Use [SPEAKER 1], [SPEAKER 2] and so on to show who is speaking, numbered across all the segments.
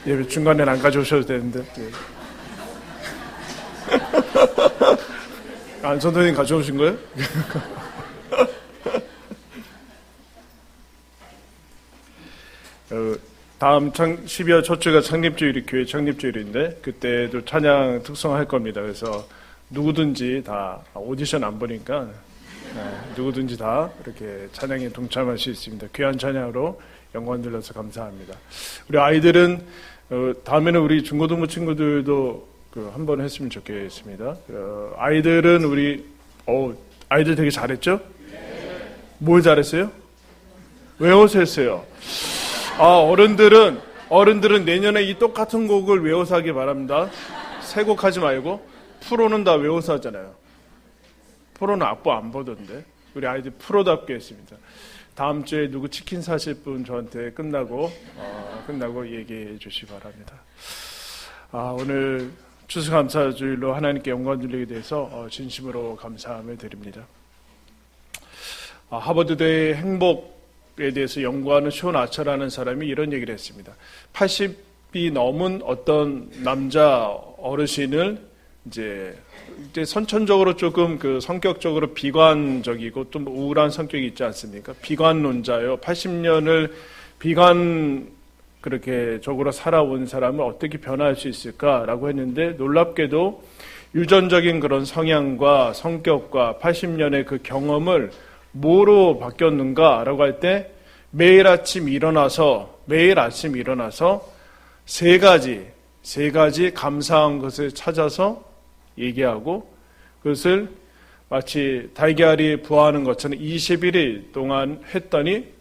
[SPEAKER 1] 예배 중간에는 안 가져오셔도 되는데. 예. 안 선생님 가져오신 거예요? 다음 12월 첫 주가 창립주일이 교회 창립주일인데 그때도 찬양 특성할 겁니다. 그래서 누구든지 다 오디션 안 보니까 누구든지 다 이렇게 찬양에 동참할 수 있습니다. 귀한 찬양으로 영광 들려서 감사합니다. 우리 아이들은 다음에는 우리 중고등부 친구들도 한번 했으면 좋겠습니다. 아이들은 아이들 되게 잘했죠? 뭘 잘했어요? 외워서 했어요. 어른들은 내년에 이 똑같은 곡을 외워서 하기 바랍니다. 새 곡 하지 말고. 프로는 다 외워서 하잖아요. 프로는 악보 안 보던데. 우리 아이들 프로답게 했습니다. 다음 주에 누구 치킨 사실 분 저한테 끝나고 얘기해 주시기 바랍니다. 오늘 추수감사주일로 하나님께 영광 돌리게 돼서 진심으로 감사함을 드립니다. 하버드대의 행복에 대해서 연구하는 쇼 나처라는 사람이 이런 얘기를 했습니다. 80이 넘은 어떤 남자 어르신을 이제 선천적으로 조금 성격적으로 비관적이고 좀 우울한 성격이 있지 않습니까? 비관론자요. 80년을 그렇게 적으로 살아온 사람을 어떻게 변화할 수 있을까라고 했는데 놀랍게도 유전적인 그런 성향과 성격과 80년의 그 경험을 뭐로 바뀌었는가라고 할 때 매일 아침 일어나서 세 가지 감사한 것을 찾아서 얘기하고 그것을 마치 달걀이 부화하는 것처럼 21일 동안 했더니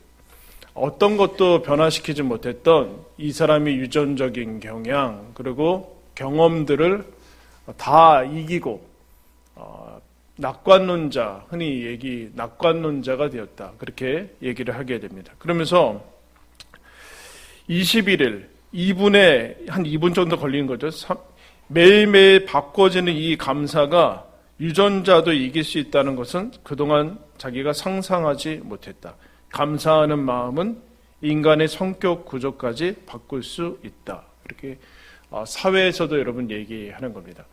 [SPEAKER 1] 어떤 것도 변화시키지 못했던 이 사람의 유전적인 경향 그리고 경험들을 다 이기고 흔히 낙관론자가 되었다. 그렇게 얘기를 하게 됩니다. 그러면서 21일, 한 2분 정도 걸리는 거죠. 매일매일 바꿔지는 이 감사가 유전자도 이길 수 있다는 것은 그동안 자기가 상상하지 못했다. 감사하는 마음은 인간의 성격 구조까지 바꿀 수 있다. 이렇게 사회에서도 여러분 얘기하는 겁니다.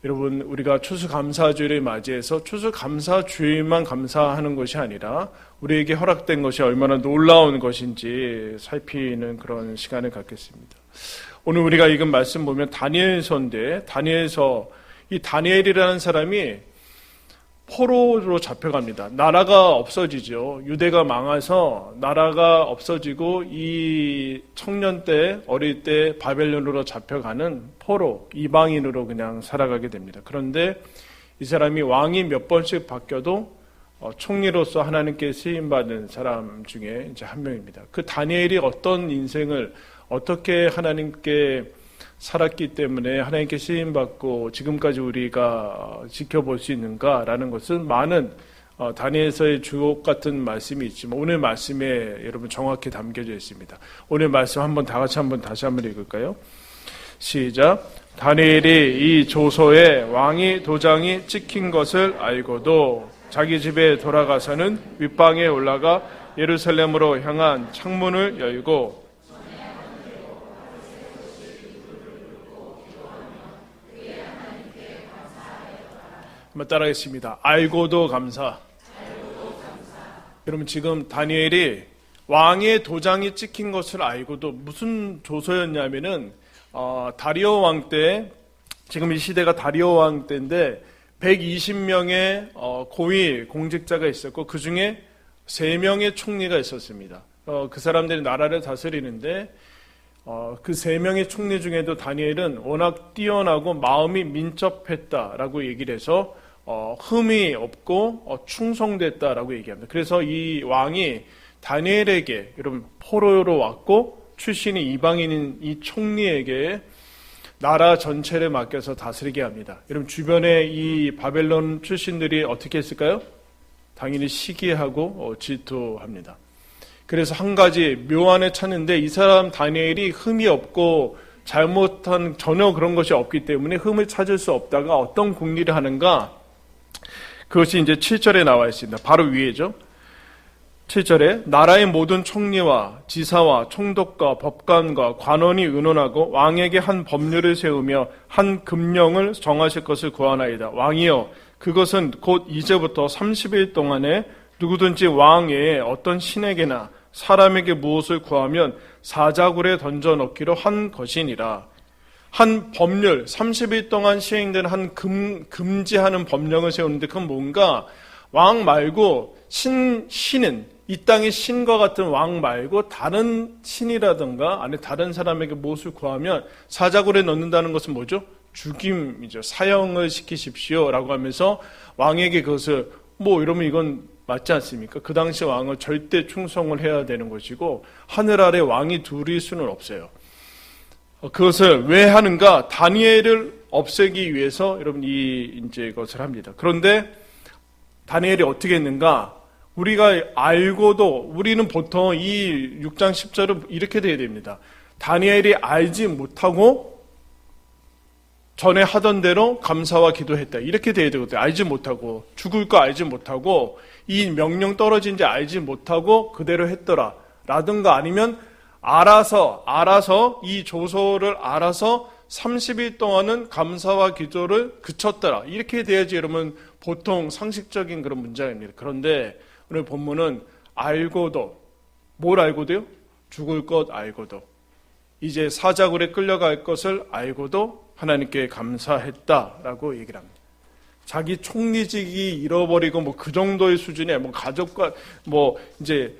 [SPEAKER 1] 여러분 우리가 추수감사주일을 맞이해서 추수감사주일만 감사하는 것이 아니라 우리에게 허락된 것이 얼마나 놀라운 것인지 살피는 그런 시간을 갖겠습니다. 오늘 우리가 읽은 말씀 보면 다니엘서인데 이 다니엘이라는 사람이 포로로 잡혀갑니다. 나라가 없어지죠. 유대가 망해서 나라가 없어지고 이 청년 때 어릴 때 바벨론으로 잡혀가는 포로 이방인으로 그냥 살아가게 됩니다. 그런데 이 사람이 왕이 몇 번씩 바뀌어도 총리로서 하나님께 쓰임받은 사람 중에 이제 한 명입니다. 그 다니엘이 어떤 인생을 어떻게 하나님께 살았기 때문에 하나님께 쓰임받고 지금까지 우리가 지켜볼 수 있는가라는 것은 많은 다니엘서의 주옥 같은 말씀이 있지만 오늘 말씀에 여러분 정확히 담겨져 있습니다. 오늘 말씀 다시 한번 읽을까요? 시작. 다니엘이 이 조서에 왕이 도장이 찍힌 것을 알고도 자기 집에 돌아가서는 윗방에 올라가 예루살렘으로 향한 창문을 열고 한번 따라하겠습니다. 알고도 감사. 여러분 지금 다니엘이 왕의 도장이 찍힌 것을 알고도 무슨 조서였냐면은 다리오 왕 때 지금 이 시대가 다리오 왕 때인데 120명의 고위 공직자가 있었고 그 중에 3명의 총리가 있었습니다. 그 사람들이 나라를 다스리는데 그 3명의 총리 중에도 다니엘은 워낙 뛰어나고 마음이 민첩했다라고 얘기를 해서 흠이 없고 충성됐다라고 얘기합니다. 그래서 이 왕이 다니엘에게 여러분 포로로 왔고 출신이 이방인인 이 총리에게 나라 전체를 맡겨서 다스리게 합니다. 여러분 주변에 이 바벨론 출신들이 어떻게 했을까요? 당연히 시기하고 질투합니다. 그래서 한 가지 묘안을 찾는데 이 사람 다니엘이 흠이 없고 잘못한 전혀 그런 것이 없기 때문에 흠을 찾을 수 없다가 어떤 궁리를 하는가? 그것이 이제 7절에 나와 있습니다. 바로 위에죠. 7절에 나라의 모든 총리와 지사와 총독과 법관과 관원이 의논하고 왕에게 한 법률을 세우며 한 금령을 정하실 것을 구하나이다. 왕이여, 그것은 곧 이제부터 30일 동안에 누구든지 왕 외에 어떤 신에게나 사람에게 무엇을 구하면 사자굴에 던져 넣기로 한 것이니라. 한 법률, 30일 동안 시행되는 한 금지하는 법령을 세우는데 그건 뭔가 왕 말고 신은 이 땅의 신과 같은 왕 말고 다른 신이라든가 아니 다른 사람에게 무엇을 구하면 사자굴에 넣는다는 것은 뭐죠? 죽임이죠. 사형을 시키십시오 라고 하면서 왕에게 그것을 이러면 이건 맞지 않습니까? 그 당시 왕은 절대 충성을 해야 되는 것이고 하늘 아래 왕이 둘일 수는 없어요. 그것을 왜 하는가? 다니엘을 없애기 위해서 여러분 이것을 합니다. 그런데 다니엘이 어떻게 했는가? 우리가 알고도 우리는 보통 이 6장 10절은 이렇게 돼야 됩니다. 다니엘이 알지 못하고 전에 하던 대로 감사와 기도했다. 이렇게 돼야 되거든요. 알지 못하고 죽을 거 알지 못하고 이 명령 떨어진지 알지 못하고 그대로 했더라. 라든가 아니면 알아서 이 조서를 알아서 30일 동안은 감사와 기도를 그쳤더라. 이렇게 돼야지 여러분 보통 상식적인 그런 문장입니다. 그런데 오늘 본문은 알고도 뭘 알고도요? 죽을 것 알고도 이제 사자굴에 끌려갈 것을 알고도 하나님께 감사했다라고 얘기를 합니다. 자기 총리직이 잃어버리고 그 정도의 수준에 가족과 이제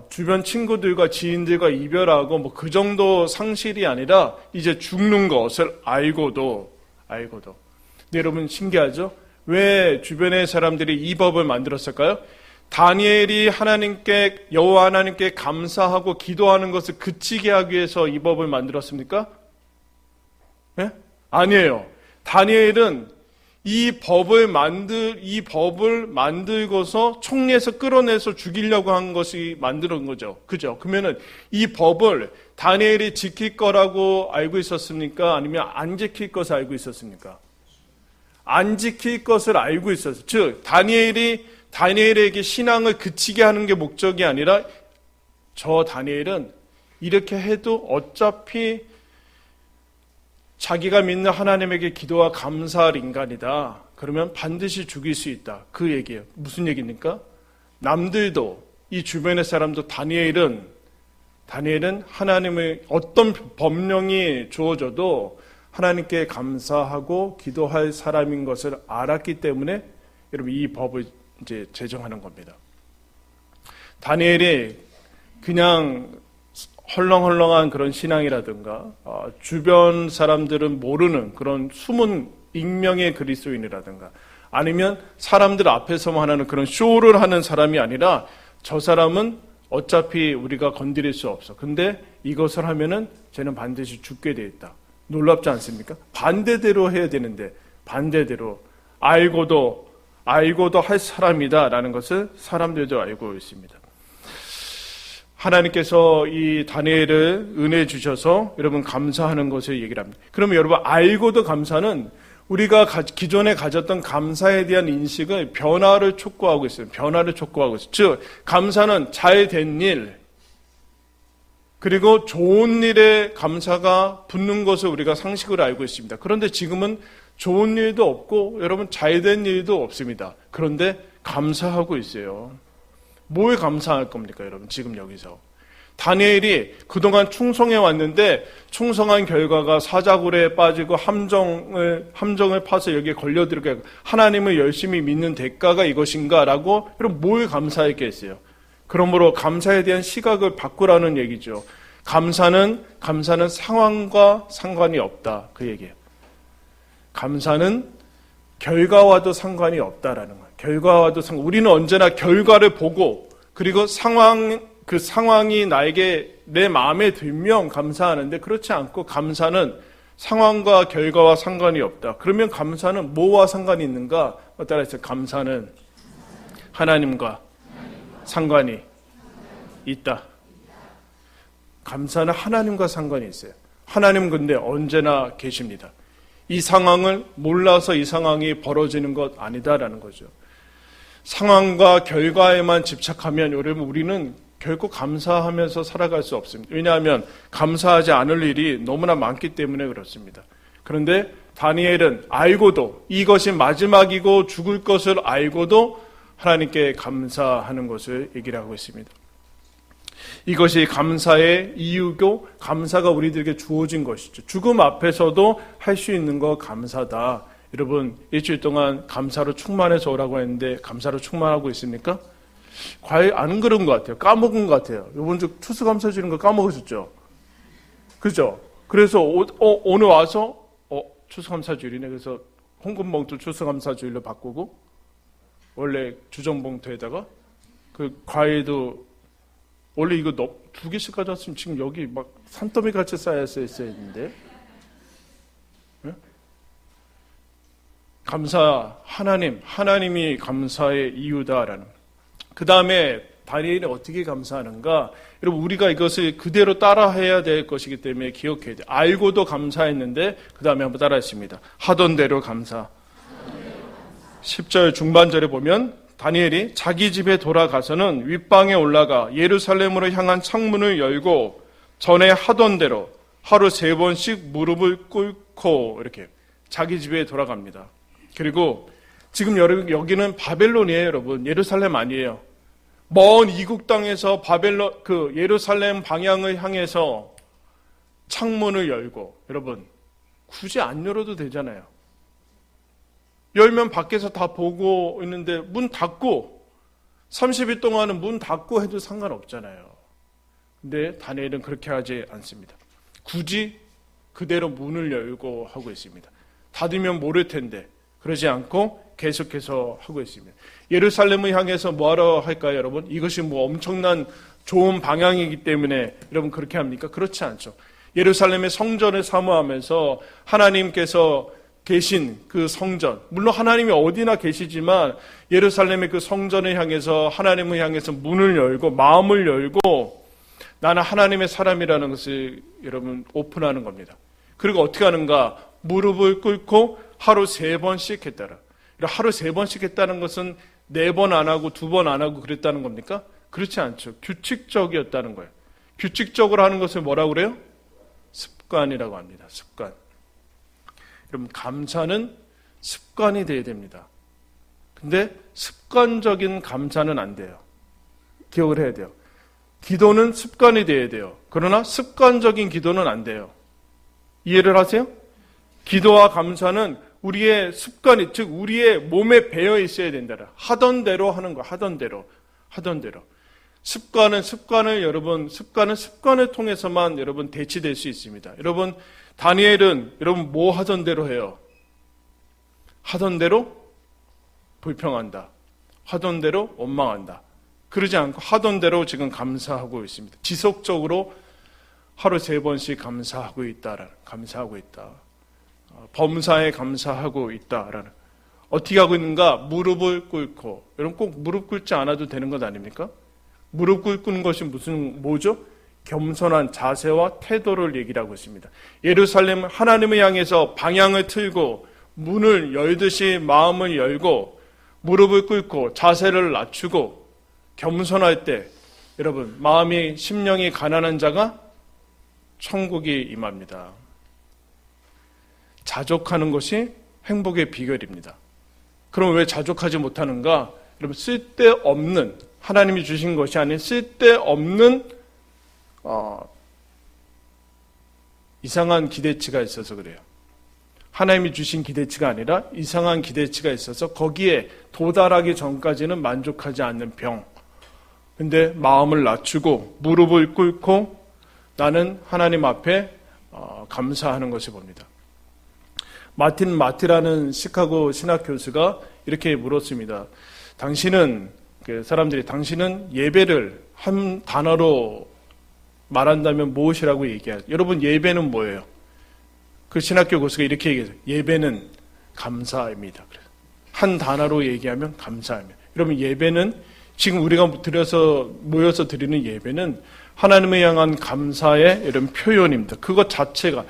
[SPEAKER 1] 주변 친구들과 지인들과 이별하고 그 정도 상실이 아니라 이제 죽는 것을 알고도. 근데 여러분 신기하죠? 왜 주변의 사람들이 이 법을 만들었을까요? 다니엘이 여호와 하나님께 감사하고 기도하는 것을 그치게 하기 위해서 이 법을 만들었습니까? 네? 아니에요. 다니엘은 이 법을 만들고서 총리에서 끌어내서 죽이려고 한 것이 만드는 거죠. 그죠? 그러면은 이 법을 다니엘이 지킬 거라고 알고 있었습니까? 아니면 안 지킬 것을 알고 있었습니까? 안 지킬 것을 알고 있었어요. 즉, 다니엘에게 신앙을 그치게 하는 게 목적이 아니라 저 다니엘은 이렇게 해도 어차피 자기가 믿는 하나님에게 기도와 감사할 인간이다. 그러면 반드시 죽일 수 있다. 그 얘기예요. 무슨 얘기입니까? 남들도 이 주변의 사람도 다니엘은 하나님의 어떤 법령이 주어져도 하나님께 감사하고 기도할 사람인 것을 알았기 때문에 여러분 이 법을 이제 제정하는 겁니다. 다니엘이 그냥 헐렁헐렁한 그런 신앙이라든가 주변 사람들은 모르는 그런 숨은 익명의 그리스도인이라든가 아니면 사람들 앞에서만 하는 그런 쇼를 하는 사람이 아니라 저 사람은 어차피 우리가 건드릴 수 없어. 근데 이것을 하면은 쟤는 반드시 죽게 돼 있다. 놀랍지 않습니까? 반대대로 해야 되는데 반대대로 알고도 할 사람이다라는 것을 사람들도 알고 있습니다. 하나님께서 이 다니엘을 은혜 주셔서 여러분 감사하는 것을 얘기를 합니다. 그러면 여러분 알고도 감사는 우리가 기존에 가졌던 감사에 대한 인식을 변화를 촉구하고 있어요. 즉 감사는 잘 된 일 그리고 좋은 일에 감사가 붙는 것을 우리가 상식으로 알고 있습니다. 그런데 지금은 좋은 일도 없고 여러분 잘 된 일도 없습니다. 그런데 감사하고 있어요. 뭐에 감사할 겁니까 여러분 지금 여기서? 다니엘이 그동안 충성해 왔는데 충성한 결과가 사자굴에 빠지고 함정을 파서 여기에 걸려들게 하나님을 열심히 믿는 대가가 이것인가 라고 여러분 뭐에 감사했겠어요? 그러므로 감사에 대한 시각을 바꾸라는 얘기죠. 감사는 상황과 상관이 없다 그 얘기예요. 감사는 결과와도 상관이 없다라는 거예요. 우리는 언제나 결과를 보고 그리고 그 상황이 내 마음에 들면 감사하는데 그렇지 않고 감사는 상황과 결과와 상관이 없다. 그러면 감사는 뭐와 상관이 있는가? 따라서 감사는 하나님과 상관이 있다. 감사는 하나님과 상관이 있어요. 하나님 근데 언제나 계십니다. 이 상황을 몰라서 이 상황이 벌어지는 것 아니다라는 거죠. 상황과 결과에만 집착하면 여러분 우리는 결코 감사하면서 살아갈 수 없습니다. 왜냐하면 감사하지 않을 일이 너무나 많기 때문에 그렇습니다. 그런데 다니엘은 알고도 이것이 마지막이고 죽을 것을 알고도 하나님께 감사하는 것을 얘기를 하고 있습니다. 이것이 감사의 이유고 감사가 우리들에게 주어진 것이죠. 죽음 앞에서도 할 수 있는 거 감사다. 여러분 일주일 동안 감사로 충만해서 오라고 했는데 감사로 충만하고 있습니까? 과연 안 그런 것 같아요. 까먹은 것 같아요. 이번 주 추수감사 주는 거 까먹으셨죠? 그죠? 그래서 오늘 와서 추수감사 주일이네. 그래서 홍금봉투 추수감사 주일로 바꾸고 원래 주정봉투에다가 그 과일도 원래 이거 2개씩 가져왔으면 지금 여기 막 산더미 같이 쌓여서 있어야 했는데. 네? 감사, 하나님이 감사의 이유다라는. 그 다음에 다니엘이 어떻게 감사하는가? 여러분 우리가 이것을 그대로 따라해야 될 것이기 때문에 기억해야 돼요. 알고도 감사했는데 그 다음에 한번 따라했습니다. 하던 대로 감사. 10절 중반절에 보면 다니엘이 자기 집에 돌아가서는 윗방에 올라가 예루살렘으로 향한 창문을 열고 전에 하던 대로 하루 3번씩 무릎을 꿇고 이렇게 자기 집에 돌아갑니다. 그리고 지금 여기는 바벨론이에요, 여러분. 예루살렘 아니에요. 먼 이국 땅에서 예루살렘 방향을 향해서 창문을 열고, 여러분, 굳이 안 열어도 되잖아요. 열면 밖에서 다 보고 있는데 문 닫고 30일 동안은 문 닫고 해도 상관없잖아요. 근데 다니엘은 그렇게 하지 않습니다. 굳이 그대로 문을 열고 하고 있습니다. 닫으면 모를 텐데 그러지 않고 계속해서 하고 있습니다. 예루살렘을 향해서 뭐하러 할까요, 여러분? 이것이 뭐 엄청난 좋은 방향이기 때문에 여러분 그렇게 합니까? 그렇지 않죠. 예루살렘의 성전을 사모하면서 하나님께서 계신 그 성전, 물론 하나님이 어디나 계시지만 예루살렘의 그 성전을 향해서 하나님을 향해서 문을 열고 마음을 열고 나는 하나님의 사람이라는 것을 여러분 오픈하는 겁니다. 그리고 어떻게 하는가? 무릎을 꿇고 하루 3번씩 했다라. 하루 3번씩 했다는 것은 4번 안 하고 2번 안 하고 그랬다는 겁니까? 그렇지 않죠. 규칙적이었다는 거예요. 규칙적으로 하는 것을 뭐라고 그래요? 습관이라고 합니다. 습관. 여러분 감사는 습관이 되어야 됩니다. 근데 습관적인 감사는 안 돼요. 기억을 해야 돼요. 기도는 습관이 되어야 돼요. 그러나 습관적인 기도는 안 돼요. 이해를 하세요? 기도와 감사는 우리의 습관이, 즉 우리의 몸에 배어 있어야 된다. 하던 대로 하는 거, 하던 대로. 습관은 습관을 통해서만 여러분 대치될 수 있습니다. 여러분 다니엘은 여러분 뭐 하던 대로 해요? 하던 대로 불평한다. 하던 대로 원망한다. 그러지 않고 하던 대로 지금 감사하고 있습니다. 지속적으로 하루 3번씩 감사하고 있다. 범사에 감사하고 있다라는. 어떻게 하고 있는가? 무릎을 꿇고. 여러분 꼭 무릎 꿇지 않아도 되는 것 아닙니까? 무릎 꿇는 것이 뭐죠? 겸손한 자세와 태도를 얘기를 하고 있습니다. 예루살렘 하나님을 향해서 방향을 틀고 문을 열듯이 마음을 열고 무릎을 꿇고 자세를 낮추고 겸손할 때 여러분 마음이 심령이 가난한 자가 천국이 임합니다. 자족하는 것이 행복의 비결입니다. 그럼 왜 자족하지 못하는가? 여러분 쓸데없는 하나님이 주신 것이 아닌 쓸데없는 이상한 기대치가 있어서 그래요. 하나님이 주신 기대치가 아니라 이상한 기대치가 있어서 거기에 도달하기 전까지는 만족하지 않는 병. 근데 마음을 낮추고 무릎을 꿇고 나는 하나님 앞에 감사하는 것을 봅니다. 마틴 마티라는 시카고 신학 교수가 이렇게 물었습니다. 당신은 예배를 한 단어로 말한다면 무엇이라고 얘기하죠? 여러분 예배는 뭐예요? 그 신학교 교수가 이렇게 얘기해요. 예배는 감사입니다. 한 단어로 얘기하면 감사입니다. 여러분 예배는 지금 우리가 모여서 드리는 예배는 하나님을 향한 감사의 이런 표현입니다. 그것 자체가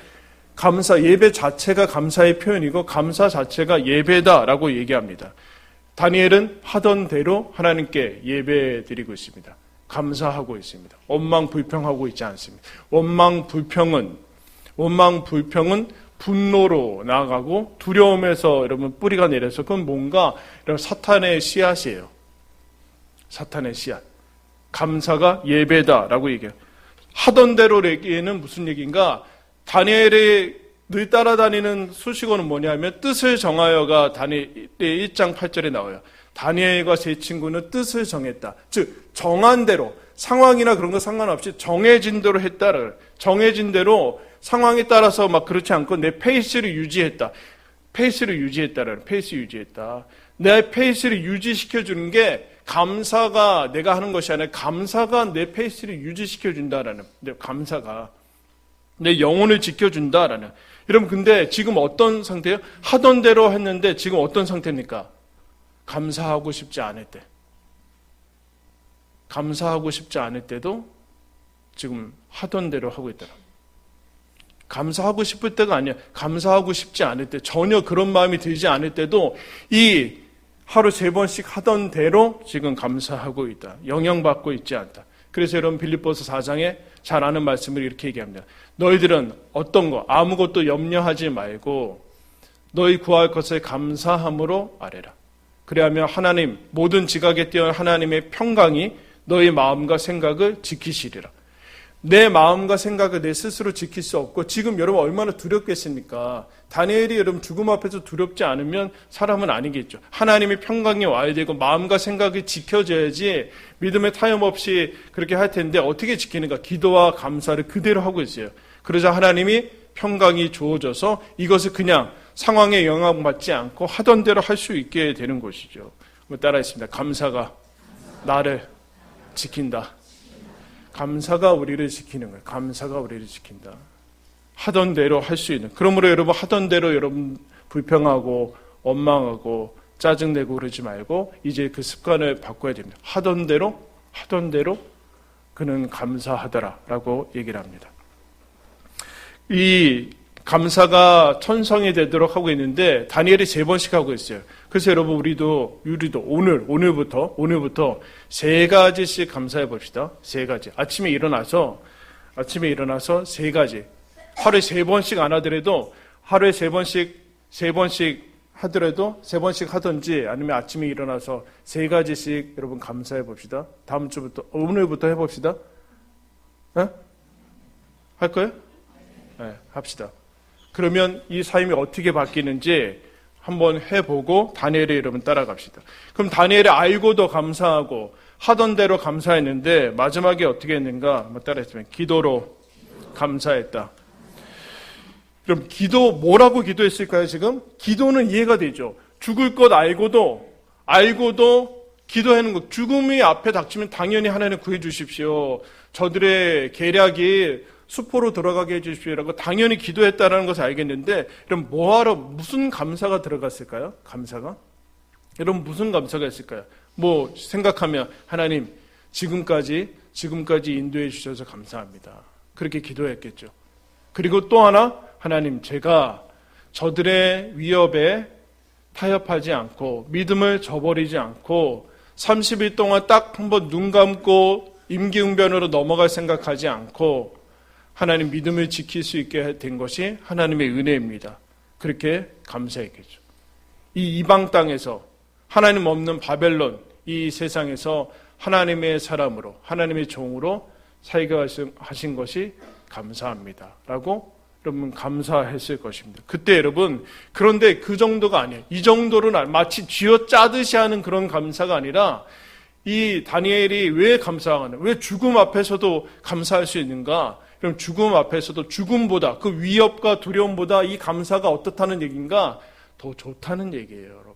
[SPEAKER 1] 예배 자체가 감사의 표현이고 감사 자체가 예배다라고 얘기합니다. 다니엘은 하던 대로 하나님께 예배드리고 있습니다. 감사하고 있습니다. 원망 불평하고 있지 않습니다. 원망 불평은 분노로 나아가고 두려움에서 여러분 뿌리가 내려서 그건 뭔가 여러분 사탄의 씨앗이에요. 사탄의 씨앗. 감사가 예배다라고 얘기해요. 하던 대로 얘기는 무슨 얘기인가? 다니엘의 늘 따라다니는 수식어는 뭐냐면 뜻을 정하여가 다니엘의 1장 8절에 나와요. 다니엘과 세 친구는 뜻을 정했다. 즉 정한 대로 상황이나 그런 거 상관없이 정해진 대로 했다를 정해진 대로 상황에 따라서 막 그렇지 않고 내 페이스를 유지했다. 페이스를 유지했다. 내 페이스를 유지시켜 주는 게 감사가 내가 하는 것이 아니라 감사가 내 페이스를 유지시켜 준다라는 감사가 내 영혼을 지켜준다라는. 여러분 근데 지금 어떤 상태예요? 하던 대로 했는데 지금 어떤 상태입니까? 감사하고 싶지 않을 때. 감사하고 싶지 않을 때도 지금 하던 대로 하고 있더라. 감사하고 싶을 때가 아니야. 감사하고 싶지 않을 때, 전혀 그런 마음이 들지 않을 때도 이 하루 3번씩 하던 대로 지금 감사하고 있다. 영향받고 있지 않다. 그래서 여러분 빌립보서 4장에 잘 아는 말씀을 이렇게 얘기합니다. 너희들은 어떤 거 아무것도 염려하지 말고 너희 구할 것을 감사함으로 아뢰라. 그래야면 하나님 모든 지각에 뛰어난 하나님의 평강이 너희 마음과 생각을 지키시리라. 내 마음과 생각을 내 스스로 지킬 수 없고 지금 여러분 얼마나 두렵겠습니까? 다니엘이 여러분 죽음 앞에서 두렵지 않으면 사람은 아니겠죠. 하나님의 평강이 와야 되고 마음과 생각이 지켜져야지 믿음의 타협 없이 그렇게 할 텐데 어떻게 지키는가? 기도와 감사를 그대로 하고 있어요. 그러자 하나님이 평강이 주어져서 이것을 그냥 상황에 영향받지 않고 하던 대로 할 수 있게 되는 것이죠. 따라했습니다. 감사가 나를 지킨다. 감사가 우리를 지키는 거예요. 감사가 우리를 지킨다. 하던 대로 할 수 있는. 그러므로 여러분 하던 대로 여러분 불평하고 원망하고 짜증내고 그러지 말고 이제 그 습관을 바꿔야 됩니다. 하던 대로 그는 감사하더라라고 얘기를 합니다. 이 감사가 천성이 되도록 하고 있는데 다니엘이 3번씩 하고 있어요. 그래서 여러분 우리도 오늘부터 3가지씩 감사해 봅시다. 3가지. 아침에 일어나서 3가지. 하루에 3번씩 안 하더라도 하루에 3번씩 하더라도 3번씩 하든지 아니면 아침에 일어나서 3가지씩 여러분 감사해 봅시다. 다음 주부터 오늘부터 해 봅시다. 네? 할 거예요? 네, 합시다. 그러면 이 삶이 어떻게 바뀌는지 한번 해보고 다니엘의 여러분 따라갑시다. 그럼 다니엘이 알고도 감사하고 하던 대로 감사했는데 마지막에 어떻게 했는가 한번 따라했으면 기도로 감사했다. 그럼 뭐라고 기도했을까요 지금? 기도는 이해가 되죠. 죽을 것 알고도 기도하는 것. 죽음이 앞에 닥치면 당연히 하나님 구해 주십시오. 저들의 계략이 수포로 들어가게 해주십시오라고 당연히 기도했다는 것을 알겠는데 그럼 뭐하러 무슨 감사가 들어갔을까요? 감사가? 여러분 무슨 감사가 있을까요? 뭐 생각하면 하나님 지금까지 인도해 주셔서 감사합니다. 그렇게 기도했겠죠. 그리고 또 하나 하나님 제가 저들의 위협에 타협하지 않고 믿음을 저버리지 않고 30일 동안 딱 한번 눈 감고 임기응변으로 넘어갈 생각하지 않고 하나님 믿음을 지킬 수 있게 된 것이 하나님의 은혜입니다. 그렇게 감사했겠죠. 이 이방 땅에서 하나님 없는 바벨론 이 세상에서 하나님의 사람으로 하나님의 종으로 살게 하신 것이 감사합니다. 라고 여러분 감사했을 것입니다. 그때 여러분 그런데 그 정도가 아니에요. 이 정도는 마치 쥐어짜듯이 하는 그런 감사가 아니라 이 다니엘이 왜 감사하는 왜 죽음 앞에서도 감사할 수 있는가? 그럼 죽음 앞에서도 죽음보다 그 위협과 두려움보다 이 감사가 어떻다는 얘기인가? 더 좋다는 얘기예요, 여러분.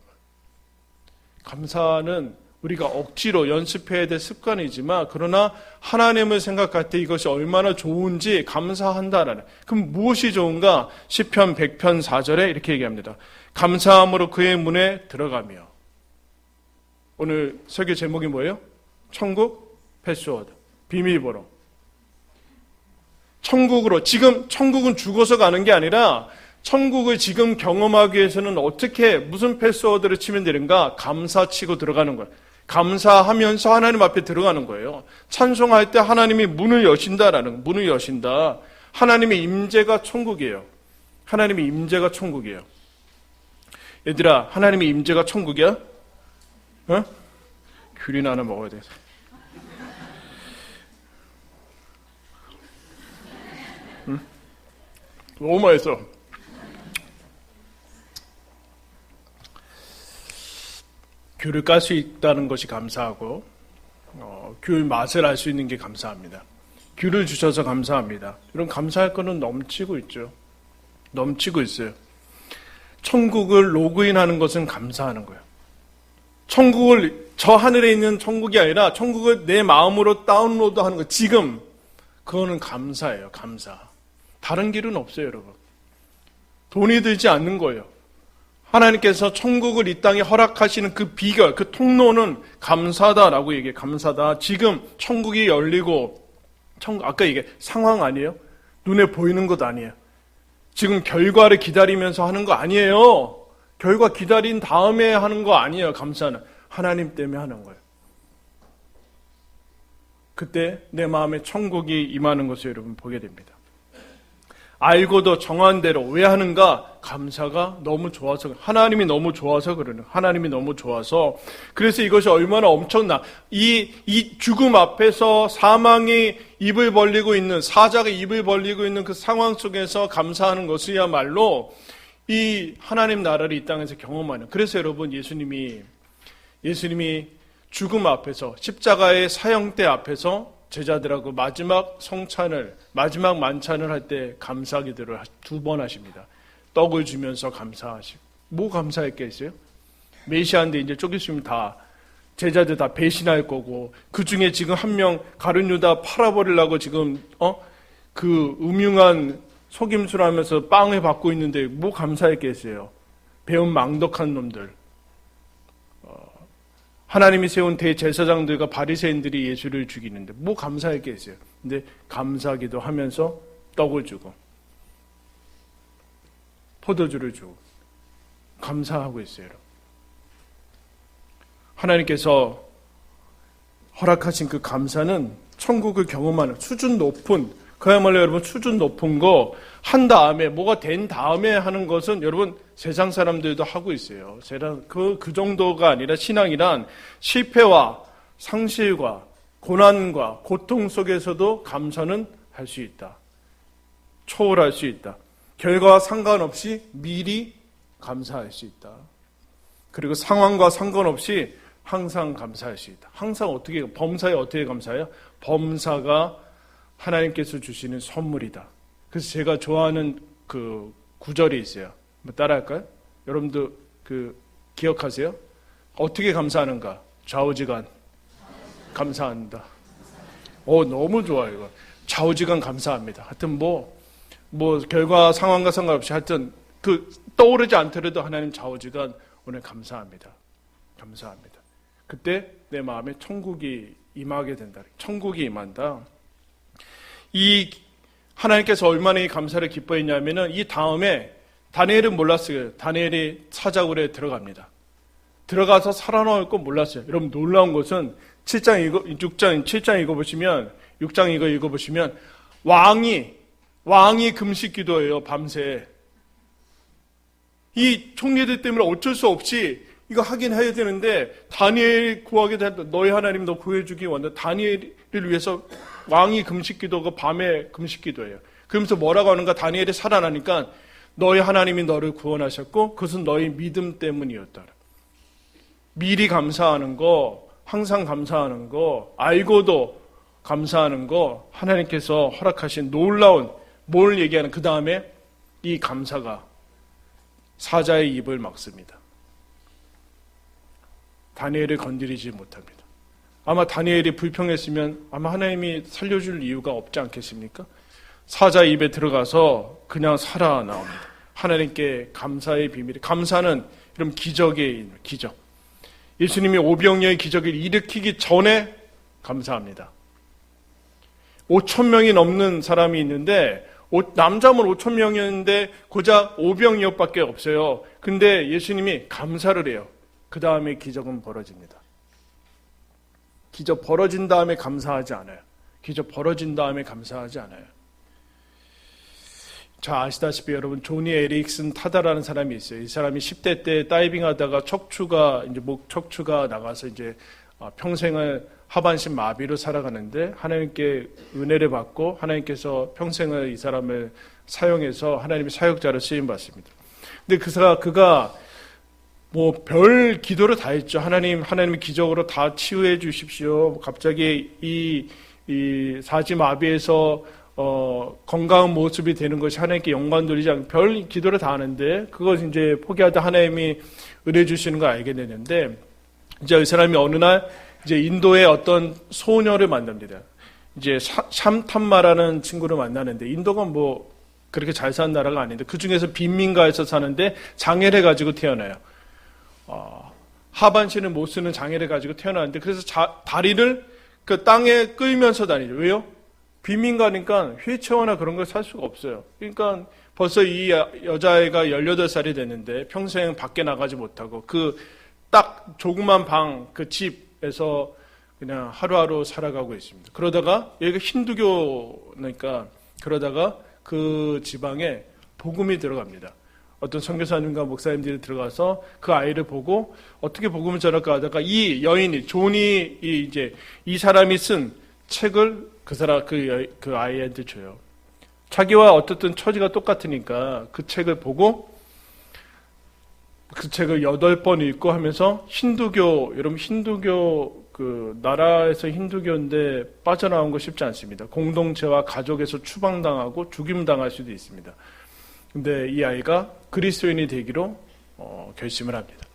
[SPEAKER 1] 감사는 우리가 억지로 연습해야 될 습관이지만 그러나 하나님을 생각할 때 이것이 얼마나 좋은지 감사한다라는. 그럼 무엇이 좋은가? 시편 100편 4절에 이렇게 얘기합니다. 감사함으로 그의 문에 들어가며. 오늘 설교 제목이 뭐예요? 천국 패스워드. 비밀번호. 천국으로. 지금 천국은 죽어서 가는 게 아니라 천국을 지금 경험하기 위해서는 어떻게 무슨 패스워드를 치면 되는가? 감사 치고 들어가는 거예요. 감사하면서 하나님 앞에 들어가는 거예요. 찬송할 때 하나님이 문을 여신다라는 문을 여신다. 하나님의 임재가 천국이에요. 하나님의 임재가 천국이에요. 얘들아, 하나님의 임재가 천국이야? 어? 귤이나 하나 먹어야 돼. 응? 너무 맛있어. 귤을 깔 수 있다는 것이 감사하고 귤 맛을 알 수 있는 게 감사합니다. 귤을 주셔서 감사합니다. 이런 감사할 거는 넘치고 있죠. 넘치고 있어요. 천국을 로그인하는 것은 감사하는 거예요. 천국을 저 하늘에 있는 천국이 아니라 천국을 내 마음으로 다운로드하는 거 지금 그거는 감사예요. 감사. 다른 길은 없어요, 여러분. 돈이 들지 않는 거예요. 하나님께서 천국을 이 땅에 허락하시는 그 비결, 그 통로는 감사다라고 얘기해요. 감사다. 지금 천국이 열리고, 아까 이게 상황 아니에요? 눈에 보이는 것 아니에요. 지금 결과를 기다리면서 하는 거 아니에요. 결과 기다린 다음에 하는 거 아니에요. 감사는 하나님 때문에 하는 거예요. 그때 내 마음에 천국이 임하는 것을 여러분 보게 됩니다. 알고도 정한 대로 왜 하는가? 감사가 너무 좋아서, 하나님이 너무 좋아서 그러는, 하나님이 너무 좋아서. 그래서 이것이 얼마나 엄청나. 이 죽음 앞에서 사망이 입을 벌리고 있는, 사자가 입을 벌리고 있는 그 상황 속에서 감사하는 것이야말로 이 하나님 나라를 이 땅에서 경험하는. 그래서 여러분, 예수님이 죽음 앞에서, 십자가의 사형대 앞에서 제자들하고 마지막 성찬을, 마지막 만찬을 할 때 감사 기도를 2번 하십니다. 떡을 주면서 감사하시고. 뭐 감사할 게 있어요? 메시아인데 이제 쫓겼으면 다 제자들 다 배신할 거고, 그 중에 지금 한 명 가룟 유다 팔아버리려고 지금 그 음흉한 속임수를 하면서 빵을 받고 있는데 뭐 감사할 게 있어요? 배운 망덕한 놈들. 하나님이 세운 대제사장들과 바리새인들이 예수를 죽이는데 뭐 감사할 게 있어요. 근데 감사기도 하면서 떡을 주고 포도주를 주고 감사하고 있어요. 하나님께서 허락하신 그 감사는 천국을 경험하는 수준 높은, 그야말로 여러분 수준 높은 거 한 다음에, 뭐가 된 다음에 하는 것은 여러분 세상 사람들도 하고 있어요. 그 정도가 아니라 신앙이란 실패와 상실과 고난과 고통 속에서도 감사는 할 수 있다. 초월할 수 있다. 결과와 상관없이 미리 감사할 수 있다. 그리고 상황과 상관없이 항상 감사할 수 있다. 항상 범사에 어떻게 감사해요? 범사가 하나님께서 주시는 선물이다. 그래서 제가 좋아하는 그 구절이 있어요. 따라할까요? 여러분도 기억하세요? 어떻게 감사하는가? 좌우지간 감사한다. 너무 좋아요, 이거. 좌우지간 감사합니다. 하여튼 결과 상황과 상관없이 하여튼 떠오르지 않더라도 하나님 좌우지간 오늘 감사합니다. 감사합니다. 그때 내 마음에 천국이 임하게 된다. 천국이 임한다. 이 하나님께서 얼마나 이 감사를 기뻐했냐면은 이 다음에 다니엘은 몰랐어요. 다니엘이 사자굴에 들어갑니다. 들어가서 살아나올 건 몰랐어요. 여러분 놀라운 것은 7장 읽어보시면 6장 읽어보시면 왕이 금식 기도해요. 밤새. 이 총리들 때문에 어쩔 수 없이 이거 하긴 해야 되는데 다니엘 구하게 된다. 너희 하나님 너 구해주기 원한다. 다니엘을 위해서 왕이 금식 기도가 밤에 금식 기도예요. 그러면서 뭐라고 하는가? 다니엘이 살아나니까 너희 하나님이 너를 구원하셨고 그것은 너희 믿음 때문이었다. 미리 감사하는 거, 항상 감사하는 거, 알고도 감사하는 거, 하나님께서 허락하신 놀라운 뭘 얘기하는, 그 다음에 이 감사가 사자의 입을 막습니다. 다니엘을 건드리지 못합니다. 아마 다니엘이 불평했으면 아마 하나님이 살려줄 이유가 없지 않겠습니까? 사자 입에 들어가서 그냥 살아나옵니다. 하나님께 감사의 비밀. 감사는 이런 기적의 기적. 예수님이 오병이어의 기적을 일으키기 전에 감사합니다. 5,000명이 넘는 사람이 있는데 남자면 5천 명이었는데 고작 5병이어밖에 없어요. 근데 예수님이 감사를 해요. 그 다음에 기적은 벌어집니다. 기적 벌어진 다음에 감사하지 않아요. 기적 벌어진 다음에 감사하지 않아요. 자, 아시다시피 여러분 조니 에릭슨 타다라는 사람이 있어요. 이 사람이 10대 때 다이빙 하다가 목 척추가 나가서 이제 평생을 하반신 마비로 살아가는데 하나님께 은혜를 받고 하나님께서 평생을 이 사람을 사용해서 하나님의 사역자로 쓰임 받습니다. 근데 그가 뭐 별 기도를 다 했죠. 하나님의 기적으로 다 치유해 주십시오. 갑자기 이 사지마비에서 건강한 모습이 되는 것이 하나님께 영광 돌리지 않고 별 기도를 다 하는데 그걸 이제 포기하다 하나님이 은혜 주시는 걸 알게 되는데 이제 이 사람이 어느 날 이제 인도의 어떤 소녀를 만납니다. 이제 샴탐마라는 친구를 만나는데 인도가 뭐 그렇게 잘 사는 나라가 아닌데 그 중에서 빈민가에서 사는데 장애를 가지고 태어나요. 하반신을 못 쓰는 장애를 가지고 태어나는데 그래서 다리를 그 땅에 끌면서 다니죠. 왜요? 빈민가니까 휠체어나 그런 걸 살 수가 없어요. 그러니까 벌써 이 여자애가 18살이 됐는데 평생 밖에 나가지 못하고 그 딱 조그만 방 그 집에서 그냥 하루하루 살아가고 있습니다. 그러다가 여기가 힌두교니까 그러다가 그 지방에 복음이 들어갑니다. 어떤 선교사님과 목사님들이 들어가서 그 아이를 보고 어떻게 복음을 전할까 하다가 이 여인이 존이 이 사람이 쓴 책을 그 아이한테 줘요. 자기와 어떻든 처지가 똑같으니까 그 책을 보고 그 책을 8번 읽고 하면서 여러분 힌두교 그 나라에서 힌두교인데 빠져나온 거 쉽지 않습니다. 공동체와 가족에서 추방당하고 죽임당할 수도 있습니다. 근데 이 아이가 그리스도인이 되기로 결심을 합니다.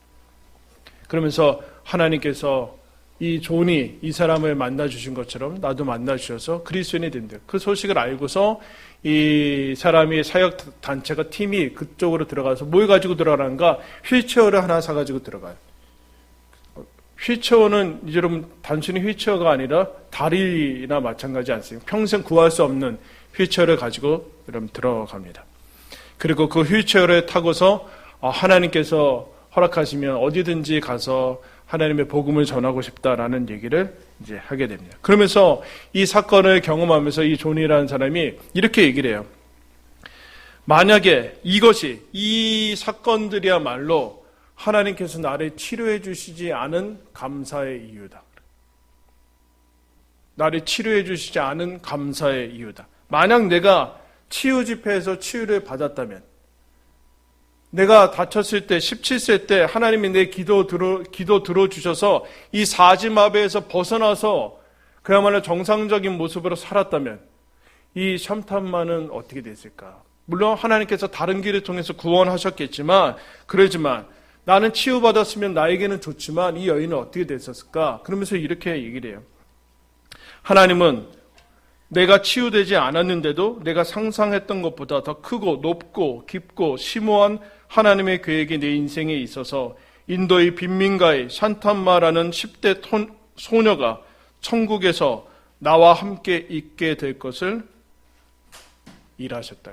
[SPEAKER 1] 그러면서 하나님께서 이 존이 이 사람을 만나주신 것처럼 나도 만나주셔서 그리스도인이 된다. 그 소식을 알고서 이 사람이 사역단체가 팀이 그쪽으로 들어가서 뭘 가지고 들어가는가? 휠체어를 하나 사가지고 들어가요. 휠체어는 이제 여러분 단순히 휠체어가 아니라 다리나 마찬가지 않습니까? 평생 구할 수 없는 휠체어를 가지고 여러분 들어갑니다. 그리고 그 휠체어를 타고서 하나님께서 허락하시면 어디든지 가서 하나님의 복음을 전하고 싶다라는 얘기를 이제 하게 됩니다. 그러면서 이 사건을 경험하면서 이 존이라는 사람이 이렇게 얘기를 해요. 만약에 이 사건들이야말로 하나님께서 나를 치료해 주시지 않은 감사의 이유다. 나를 치료해 주시지 않은 감사의 이유다. 만약 내가 치유 집회에서 치유를 받았다면 내가 다쳤을 때 17세 때 하나님이 내 기도 들어주셔서 이 사지마비에서 벗어나서 그야말로 정상적인 모습으로 살았다면 이 샴탐마는 어떻게 됐을까? 물론 하나님께서 다른 길을 통해서 구원하셨겠지만 그러지만 나는 치유받았으면 나에게는 좋지만 이 여인은 어떻게 됐었을까? 그러면서 이렇게 얘기를 해요. 하나님은 내가 치유되지 않았는데도 내가 상상했던 것보다 더 크고 높고 깊고 심오한 하나님의 계획이 내 인생에 있어서 인도의 빈민가의 샨탐마라는 10대 소녀가 천국에서 나와 함께 있게 될 것을 일하셨다.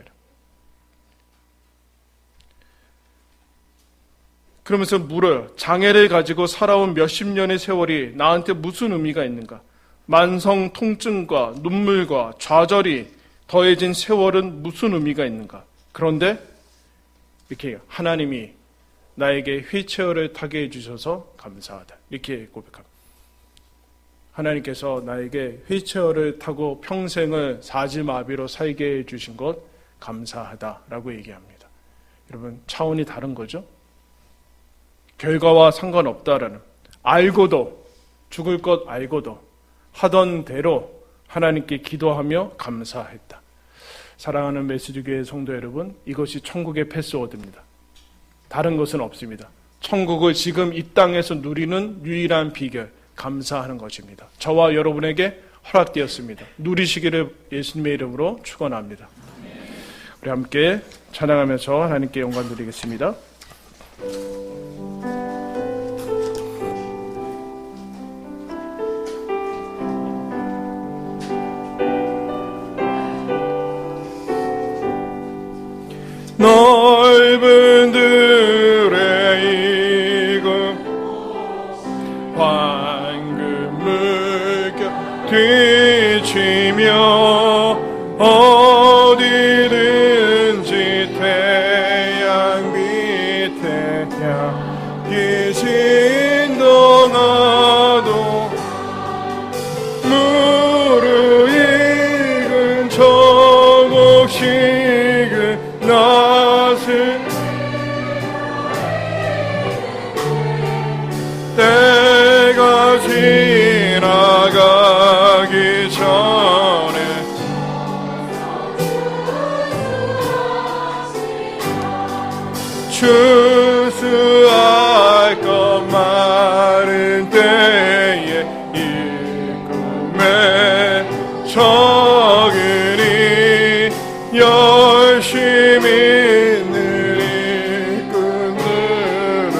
[SPEAKER 1] 그러면서 물어요. 장애를 가지고 살아온 몇십 년의 세월이 나한테 무슨 의미가 있는가? 만성 통증과 눈물과 좌절이 더해진 세월은 무슨 의미가 있는가? 그런데 이렇게 하나님이 나에게 휠체어를 타게 해주셔서 감사하다. 이렇게 고백합니다. 하나님께서 나에게 휠체어를 타고 평생을 사지마비로 살게 해주신 것 감사하다라고 얘기합니다. 여러분 차원이 다른 거죠? 결과와 상관없다라는 알고도 죽을 것 알고도 하던 대로 하나님께 기도하며 감사했다. 사랑하는 메시지교회 성도 여러분, 이것이 천국의 패스워드입니다. 다른 것은 없습니다. 천국을 지금 이 땅에서 누리는 유일한 비결, 감사하는 것입니다. 저와 여러분에게 허락되었습니다. 누리시기를 예수님의 이름으로 축원합니다. 우리 함께 찬양하면서 하나님께 영광 드리겠습니다. 비치며 어디든지 태양 밑에 향기 진동하도 무르익은 저곡식은 낯을 때가 지나가기 전에 추수할 것 마른 때에 일금에 적으니 열심히 있는 일꾼들을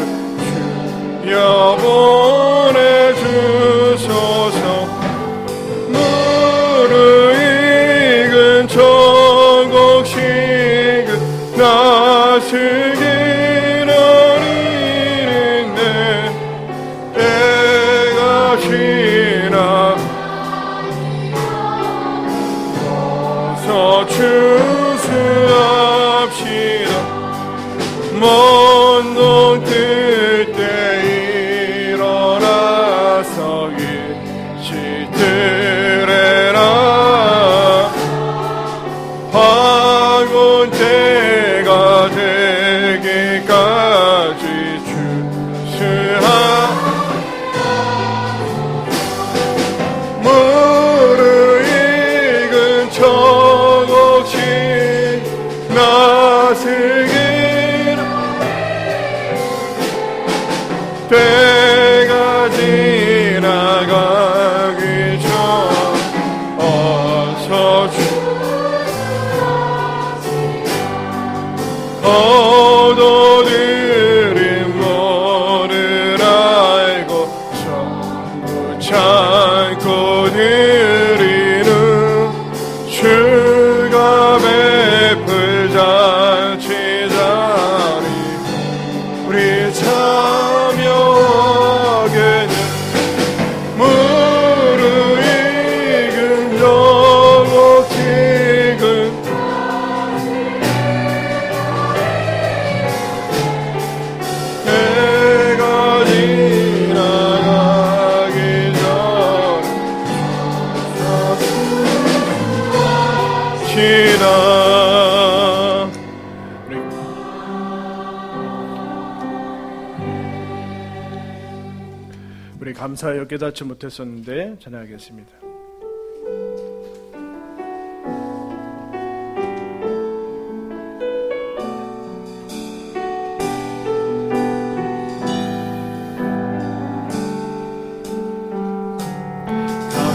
[SPEAKER 1] 주여 보내주소서. 무르익은 저곡식은 낯을 추수합시다. 먼 농 뜰 때 일어나서 일찍 들으라. 황혼 때가 되기까지 무르익은 저곡식 낯을 때가 지나가기 전 어서 얻어들인 뭐를 알고 전부 참고 드리는 주가 베풀 잔치자리 우리 참여하게는 무르익은 저곡식은 해가 지나가기 전에 우리 감사하여 깨닫지 못했었는데 전하겠습니다.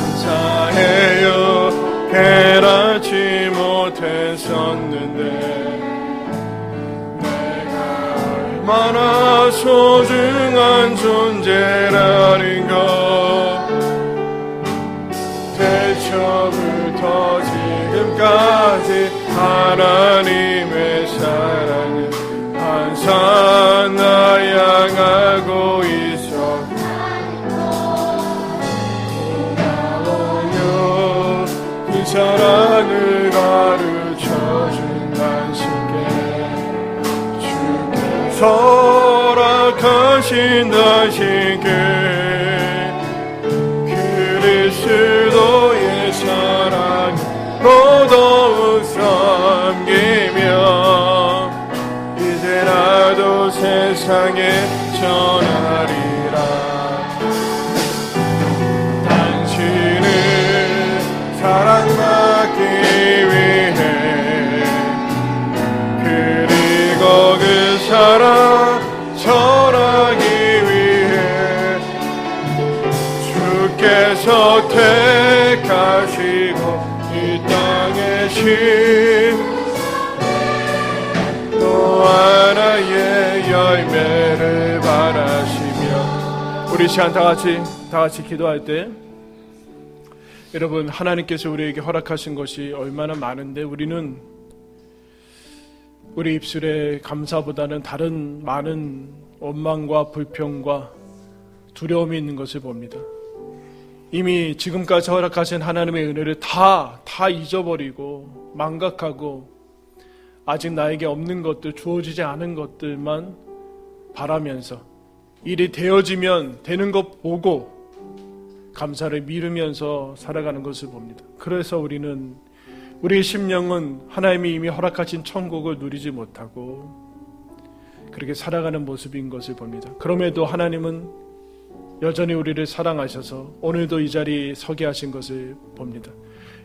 [SPEAKER 1] 감사해요 깨닫지 못했었는데 얼마나 소중한 존재라는 것 태초부터 지금까지 하나님의 사랑은 항상 나 향하고 있어 고마워요 그 사랑을 가르쳐준 당신께 허락하신 당신께 그리스도의 사랑으로 더욱 섬기며 이제 나도 세상에 전하리라. 당신을 사랑받기 위해 그리고 그 사랑 전하기 위해 주께서 택하시고 이 땅에 또 하나의 열매를 바라시며 우리 시간 다 같이 기도할 때 여러분 하나님께서 우리에게 허락하신 것이 얼마나 많은데 우리는 우리 입술에 감사보다는 다른 많은 원망과 불평과 두려움이 있는 것을 봅니다. 이미 지금까지 허락하신 하나님의 은혜를 다 잊어버리고 망각하고 아직 나에게 없는 것들, 주어지지 않은 것들만 바라면서 일이 되어지면 되는 것 보고 감사를 미루면서 살아가는 것을 봅니다. 그래서 우리의 심령은 하나님이 이미 허락하신 천국을 누리지 못하고 그렇게 살아가는 모습인 것을 봅니다. 그럼에도 하나님은 여전히 우리를 사랑하셔서 오늘도 이 자리에 서게 하신 것을 봅니다.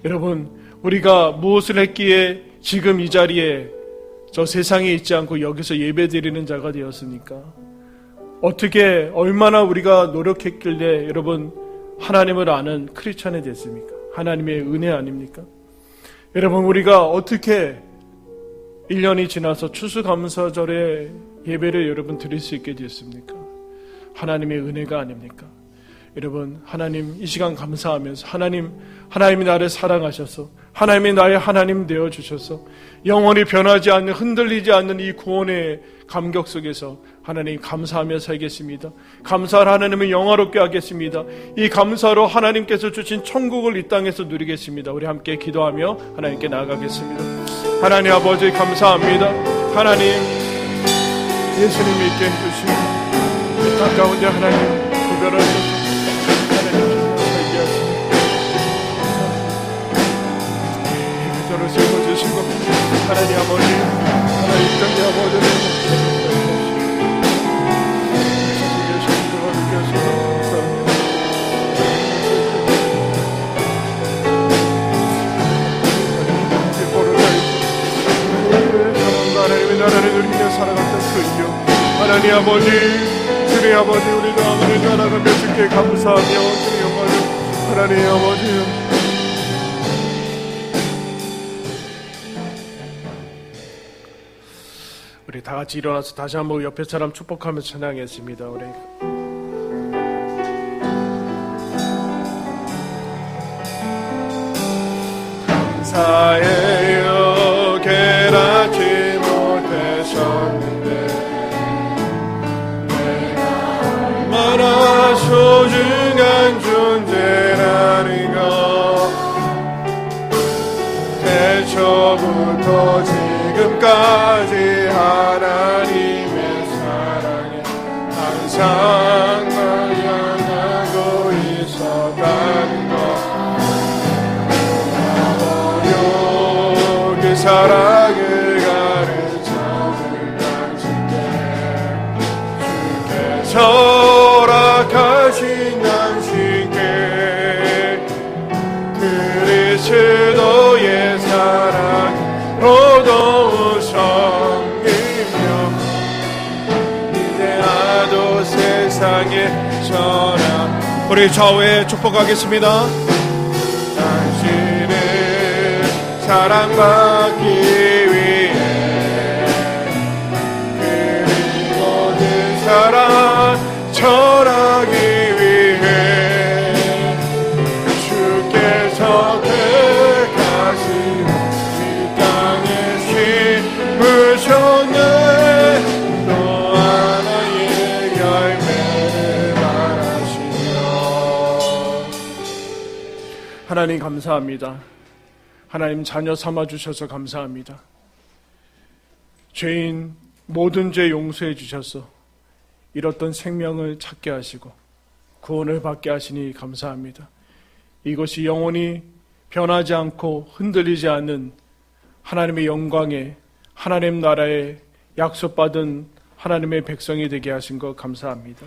[SPEAKER 1] 여러분, 우리가 무엇을 했기에 지금 이 자리에 저 세상에 있지 않고 여기서 예배드리는 자가 되었습니까? 어떻게 얼마나 우리가 노력했길래 여러분 하나님을 아는 크리스찬이 됐습니까? 하나님의 은혜 아닙니까? 여러분, 우리가 어떻게 1년이 지나서 추수감사절에 예배를 여러분 드릴 수 있게 됐습니까? 하나님의 은혜가 아닙니까? 여러분, 하나님 이 시간 감사하면서 하나님이 나를 사랑하셔서 하나님이 나의 하나님 되어주셔서 영원히 변하지 않는, 흔들리지 않는 이 구원의 감격 속에서 하나님 감사하며 살겠습니다. 감사할 하나님을 영화롭게 하겠습니다. 이 감사로 하나님께서 주신 천국을 이 땅에서 누리겠습니다. 우리 함께 기도하며 하나님께 나아가겠습니다. 하나님 아버지 감사합니다. 하나님 예수님 믿게 해주시고 이 땅 가운데 하나님 구별하셔서 저를 세워주시고 하나님 아버지, 하나님 땅의 아버지를 계신 그와 함께하시고 하나님의 나라를 누리며 살아갔던 그 일, 하나님 아버지, 주님 아버지, 우리가 하나님 나라가며 주께 감사하며 주님 영광을 하나님 아버지 우리 다 같이 일어나서 다시 한번 옆에 사람 축복하면서 찬양했습니다. 우리 감사해요. 깨닫지 못했었는데 내가 얼마나 소중한 존재라는 것 태초부터 지금까지 하나님의 사랑에 항상 말려나고 있었다는 것 어려 그 사랑을 가르쳐줄 당신께 주께서 허락하신 당신께 그리스도의 사랑으로 이제 나도 세상에 전하 우리 좌우에 축복하겠습니다. 당신을 사랑받기 위해 그리고 그 사랑 전하기 위해 주께서 택하신 이 땅에 심으셨네. 또 하나의 열매를 바라시며 하나님 감사합니다. 하나님 자녀 삼아주셔서 감사합니다. 죄인 모든 죄 용서해 주셔서 잃었던 생명을 찾게 하시고 구원을 받게 하시니 감사합니다. 이것이 영원히 변하지 않고 흔들리지 않는 하나님의 영광에 하나님 나라에 약속받은 하나님의 백성이 되게 하신 것 감사합니다.